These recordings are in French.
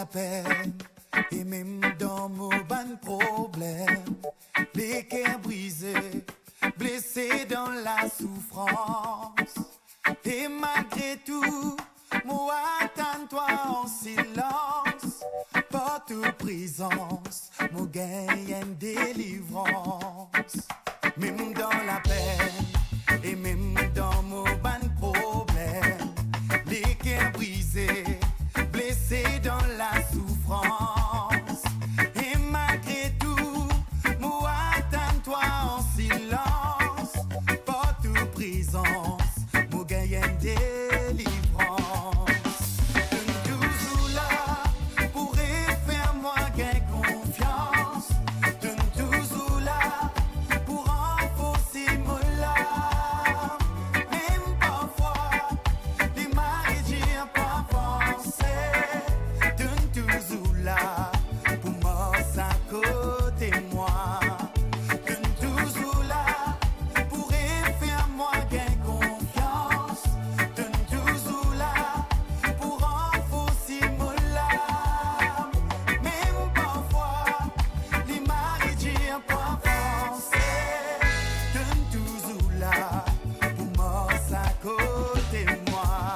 la peine, et même dans mon ban problème, les cœurs brisés, blessés dans la souffrance. Et malgré tout, moi attends-toi en silence, pas de présence, mon gagne une délivrance. Même dans la peine, et même dans mon ban problème, les cœurs brisés, blessés dans la souffrance. Et malgré tout, moi attends-toi en silence, pas de présence, mon gagne une délivrance. Toujours là, pourrait faire moi gain confiance. Toujours là, pour renforcer mon larme. Même parfois, les marées pas penser. Toujours là, pour moi, ça côté moi. Toujours là, pourrait faire moi gain confiance. Toujours là, pour renforcer mon larme. Même parfois, les marées pas penser. Toujours là, pour moi, ça côté moi.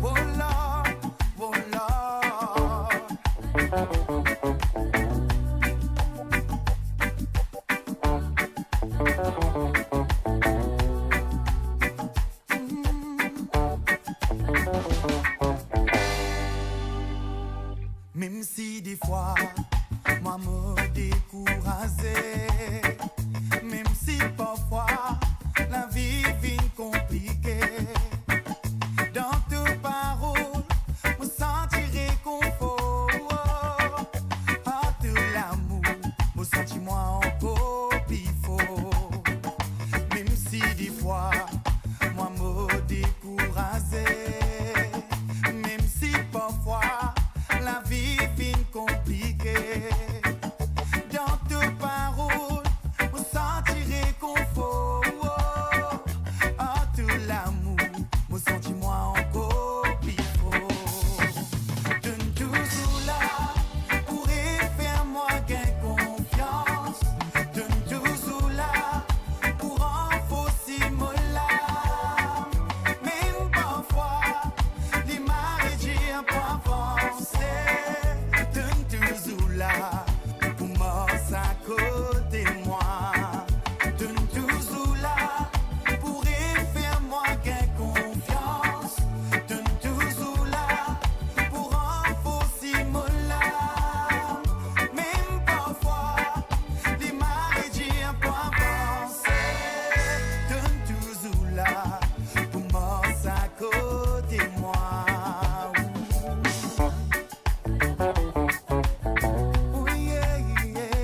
Oh Lord, oh Lord. Même si des fois, moi me décourageais, même si parfois la vie vient compliquée, dans tes paroles, me sentirai confort. Par de l'amour, me sentis moi encore plus fort. Même si des fois, moi me décourageais, même si parfois la vie vient compliquée, dans tes paroles, me sentirai confort. Par de l'amour, me sentis moi encore plus fort. Donne toujours là, pourrait faire moi gain confiance. Donne toujours là, pour renforcer mon larme. Même parfois, les marées pas penser. Donne toujours là, pour moi, ça côté moi. Donne toujours là, pourrait faire moi gain confiance. Donne toujours là, pour renforcer mon larme. Même parfois, les marées pas penser. Donne toujours là, pour moi, ça côté moi. Oh yeah, yeah.